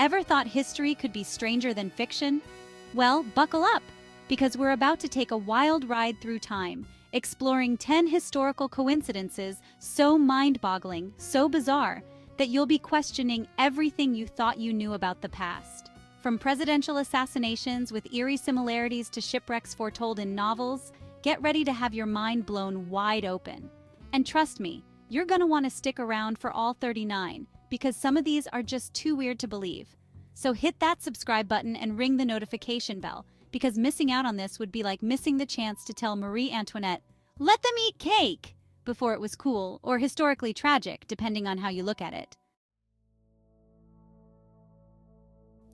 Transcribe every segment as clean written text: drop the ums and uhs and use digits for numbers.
Ever thought history could be stranger than fiction? Well, buckle up, because we're about to take a wild ride through time, exploring 10 historical coincidences so mind-boggling, so bizarre, that you'll be questioning everything you thought you knew about the past. From presidential assassinations with eerie similarities to shipwrecks foretold in novels, get ready to have your mind blown wide open. And trust me, you're gonna want to stick around for all 39, because some of these are just too weird to believe. So hit that subscribe button and ring the notification bell, because missing out on this would be like missing the chance to tell Marie Antoinette, "Let them eat cake!" before it was cool, or historically tragic, depending on how you look at it.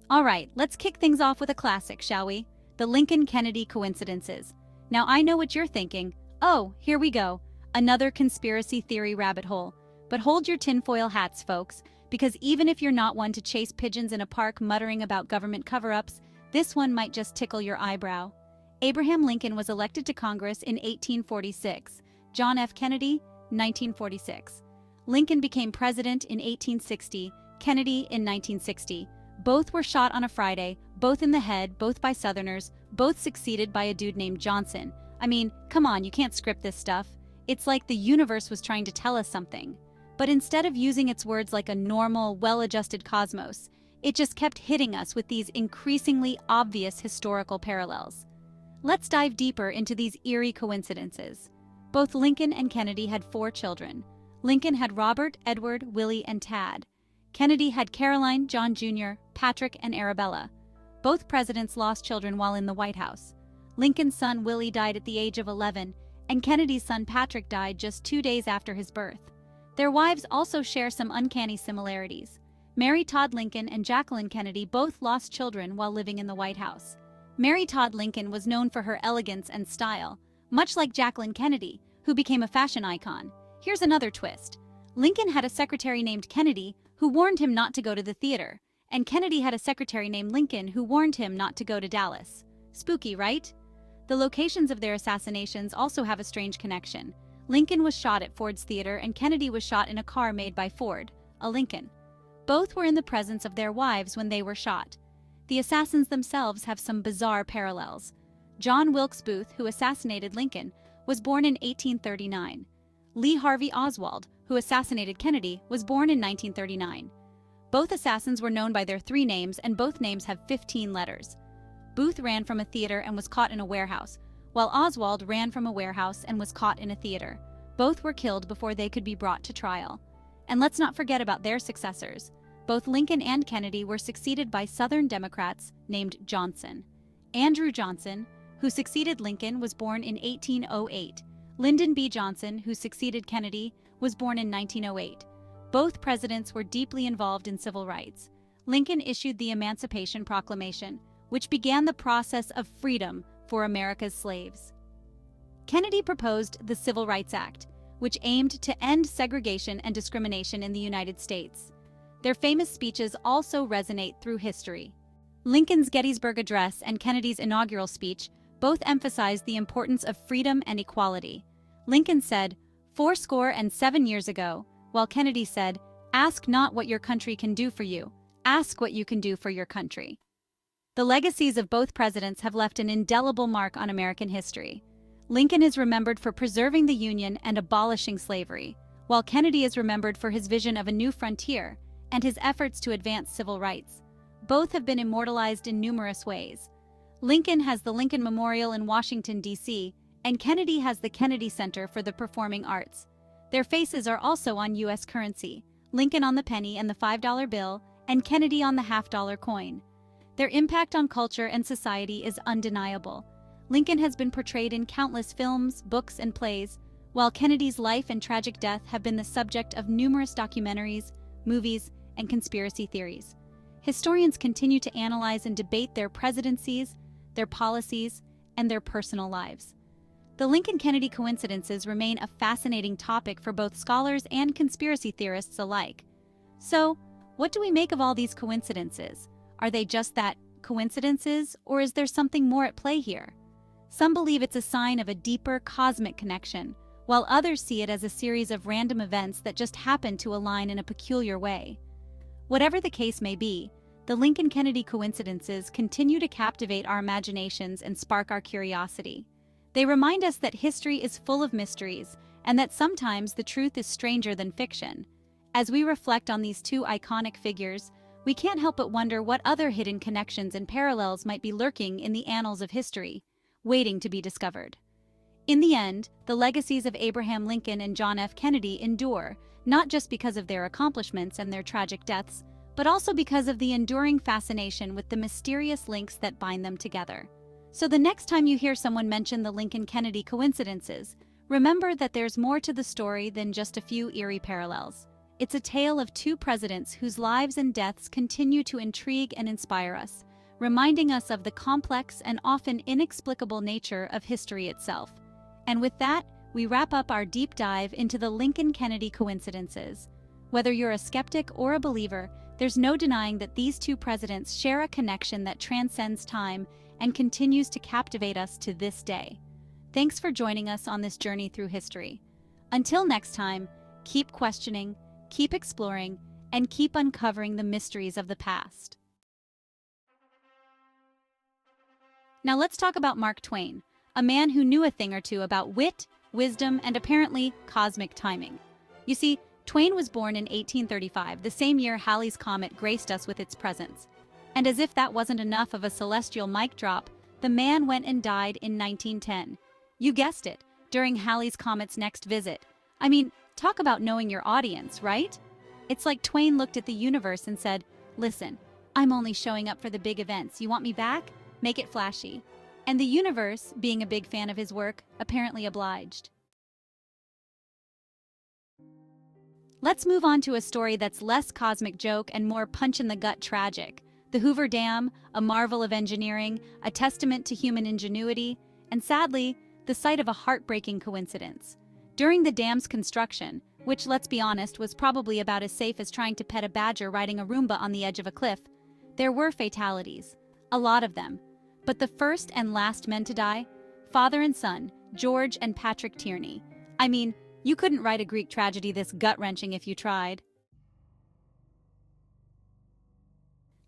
All right, let's kick things off with a classic, shall we? The Lincoln-Kennedy coincidences. Now I know what you're thinking. Oh, here we go. Another conspiracy theory rabbit hole. But hold your tinfoil hats, folks, because even if you're not one to chase pigeons in a park muttering about government cover-ups, this one might just tickle your eyebrow. Abraham Lincoln was elected to Congress in 1846. John F. Kennedy, 1946. Lincoln became president in 1860, Kennedy in 1960. Both were shot on a Friday, both in the head, both by Southerners, both succeeded by a dude named Johnson. I mean, come on, you can't script this stuff. It's like the universe was trying to tell us something. But instead of using its words like a normal, well-adjusted cosmos, it just kept hitting us with these increasingly obvious historical parallels. Let's dive deeper into these eerie coincidences. Both Lincoln and Kennedy had 4 children. Lincoln had Robert, Edward, Willie, and Tad. Kennedy had Caroline, John Jr., Patrick, and Arabella. Both presidents lost children while in the White House. Lincoln's son Willie died at the age of 11, and Kennedy's son Patrick died just 2 days after his birth. Their wives also share some uncanny similarities. Mary Todd Lincoln and Jacqueline Kennedy both lost children while living in the White House. Mary Todd Lincoln was known for her elegance and style, much like Jacqueline Kennedy, who became a fashion icon. Here's another twist. Lincoln had a secretary named Kennedy who warned him not to go to the theater, and Kennedy had a secretary named Lincoln who warned him not to go to Dallas. Spooky, right? The locations of their assassinations also have a strange connection. Lincoln was shot at Ford's Theater and Kennedy was shot in a car made by Ford, a Lincoln. Both were in the presence of their wives when they were shot. The assassins themselves have some bizarre parallels. John Wilkes Booth, who assassinated Lincoln, was born in 1839. Lee Harvey Oswald, who assassinated Kennedy, was born in 1939. Both assassins were known by their 3 names, and both names have 15 letters. Booth ran from a theater and was caught in a warehouse, while Oswald ran from a warehouse and was caught in a theater. Both were killed before they could be brought to trial. And let's not forget about their successors. Both Lincoln and Kennedy were succeeded by Southern Democrats named Johnson. Andrew Johnson, who succeeded Lincoln, was born in 1808. Lyndon B. Johnson, who succeeded Kennedy, was born in 1908. Both presidents were deeply involved in civil rights. Lincoln issued the Emancipation Proclamation, which began the process of freedom for America's slaves. Kennedy proposed the Civil Rights Act, which aimed to end segregation and discrimination in the United States. Their famous speeches also resonate through history. Lincoln's Gettysburg Address and Kennedy's inaugural speech both emphasized the importance of freedom and equality. Lincoln said, "47 years ago," while Kennedy said, "Ask not what your country can do for you, ask what you can do for your country." The legacies of both presidents have left an indelible mark on American history. Lincoln is remembered for preserving the Union and abolishing slavery, while Kennedy is remembered for his vision of a new frontier and his efforts to advance civil rights. Both have been immortalized in numerous ways. Lincoln has the Lincoln Memorial in Washington, D.C., and Kennedy has the Kennedy Center for the Performing Arts. Their faces are also on U.S. currency, Lincoln on the penny and the $5 bill, and Kennedy on the half-dollar coin. Their impact on culture and society is undeniable. Lincoln has been portrayed in countless films, books, and plays, while Kennedy's life and tragic death have been the subject of numerous documentaries, movies, and conspiracy theories. Historians continue to analyze and debate their presidencies, their policies, and their personal lives. The Lincoln-Kennedy coincidences remain a fascinating topic for both scholars and conspiracy theorists alike. So, what do we make of all these coincidences? Are they just that, coincidences, or is there something more at play here? Some believe it's a sign of a deeper cosmic connection, while others see it as a series of random events that just happen to align in a peculiar way. Whatever the case may be, the Lincoln-Kennedy coincidences continue to captivate our imaginations and spark our curiosity. They remind us that history is full of mysteries, and that sometimes the truth is stranger than fiction. As we reflect on these two iconic figures, we can't help but wonder what other hidden connections and parallels might be lurking in the annals of history, waiting to be discovered. In the end, the legacies of Abraham Lincoln and John F. Kennedy endure, not just because of their accomplishments and their tragic deaths, but also because of the enduring fascination with the mysterious links that bind them together. So the next time you hear someone mention the Lincoln-Kennedy coincidences, remember that there's more to the story than just a few eerie parallels. It's a tale of two presidents whose lives and deaths continue to intrigue and inspire us, reminding us of the complex and often inexplicable nature of history itself. And with that, we wrap up our deep dive into the Lincoln-Kennedy coincidences. Whether you're a skeptic or a believer, there's no denying that these two presidents share a connection that transcends time and continues to captivate us to this day. Thanks for joining us on this journey through history. Until next time, keep questioning, keep exploring, and keep uncovering the mysteries of the past. Now let's talk about Mark Twain, a man who knew a thing or two about wit, wisdom, and apparently cosmic timing. You see, Twain was born in 1835, the same year Halley's Comet graced us with its presence. And as if that wasn't enough of a celestial mic drop, the man went and died in 1910. You guessed it, during Halley's Comet's next visit. I mean, talk about knowing your audience, right? It's like Twain looked at the universe and said, "Listen, I'm only showing up for the big events. You want me back? Make it flashy." And the universe, being a big fan of his work, apparently obliged. Let's move on to a story that's less cosmic joke and more punch-in-the-gut tragic. The Hoover Dam, a marvel of engineering, a testament to human ingenuity, and sadly, the site of a heartbreaking coincidence. During the dam's construction, which, let's be honest, was probably about as safe as trying to pet a badger riding a Roomba on the edge of a cliff, there were fatalities. A lot of them. But the first and last men to die? Father and son, George and Patrick Tierney. I mean, you couldn't write a Greek tragedy this gut-wrenching if you tried.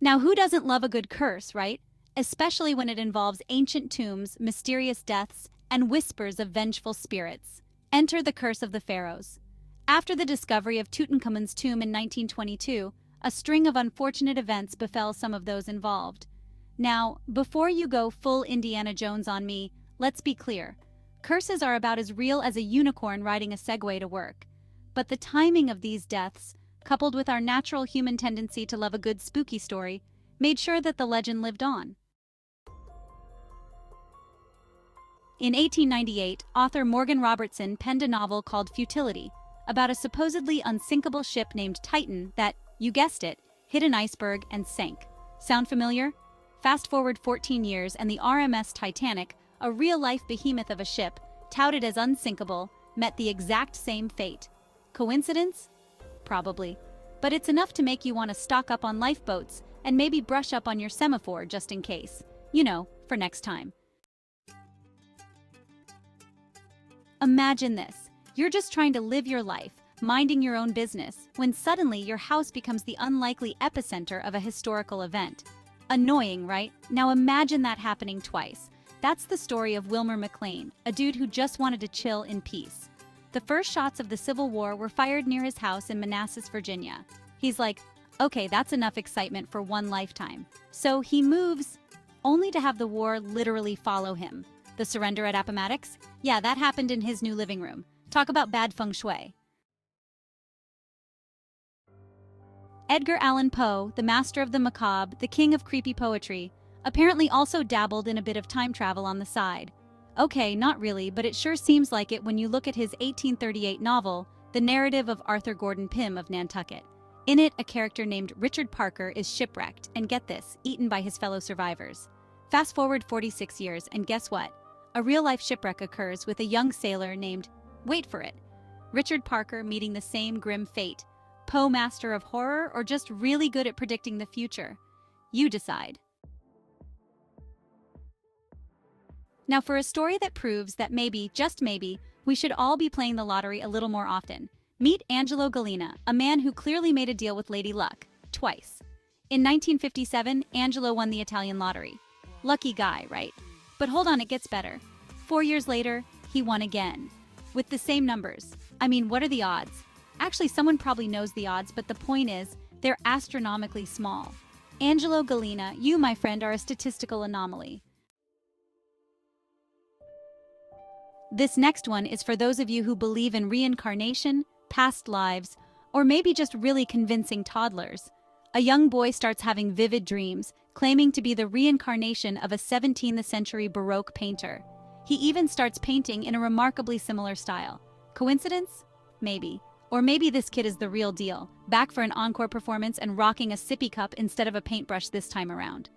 Now, who doesn't love a good curse, right? Especially when it involves ancient tombs, mysterious deaths, and whispers of vengeful spirits. Enter the curse of the Pharaohs. After the discovery of Tutankhamun's tomb in 1922, a string of unfortunate events befell some of those involved. Now, before you go full Indiana Jones on me, let's be clear. Curses are about as real as a unicorn riding a Segway to work. But the timing of these deaths, coupled with our natural human tendency to love a good spooky story, made sure that the legend lived on. In 1898, author Morgan Robertson penned a novel called Futility, about a supposedly unsinkable ship named Titan that, you guessed it, hit an iceberg and sank. Sound familiar? Fast forward 14 years and the RMS Titanic, a real-life behemoth of a ship, touted as unsinkable, met the exact same fate. Coincidence? Probably. But it's enough to make you want to stock up on lifeboats and maybe brush up on your semaphore just in case. You know, for next time. Imagine this. You're just trying to live your life, minding your own business, when suddenly your house becomes the unlikely epicenter of a historical event. Annoying, right? Now imagine that happening twice. That's the story of Wilmer McLean, a dude who just wanted to chill in peace. The first shots of the Civil War were fired near his house in Manassas, Virginia. He's like, okay, that's enough excitement for one lifetime. So he moves, only to have the war literally follow him. The surrender at Appomattox? Yeah, that happened in his new living room. Talk about bad feng shui. Edgar Allan Poe, the master of the macabre, the king of creepy poetry, apparently also dabbled in a bit of time travel on the side. Okay, not really, but it sure seems like it when you look at his 1838 novel, The Narrative of Arthur Gordon Pym of Nantucket. In it, a character named Richard Parker is shipwrecked, and get this, eaten by his fellow survivors. Fast forward 46 years, and guess what? A real-life shipwreck occurs with a young sailor named, wait for it, Richard Parker meeting the same grim fate. Poe master of horror, or just really good at predicting the future? You decide. Now for a story that proves that maybe, just maybe, we should all be playing the lottery a little more often. Meet Angelo Gallina, a man who clearly made a deal with Lady Luck, twice. In 1957, Angelo won the Italian lottery. Lucky guy, right? But hold on, it gets better. 4 years later, he won again. With the same numbers. I mean, what are the odds? Actually, someone probably knows the odds, but the point is, they're astronomically small. Angelo Gallina, you, my friend, are a statistical anomaly. This next one is for those of you who believe in reincarnation, past lives, or maybe just really convincing toddlers. A young boy starts having vivid dreams, claiming to be the reincarnation of a 17th century Baroque painter. He even starts painting in a remarkably similar style. Coincidence? Maybe. Or maybe this kid is the real deal, back for an encore performance and rocking a sippy cup instead of a paintbrush this time around.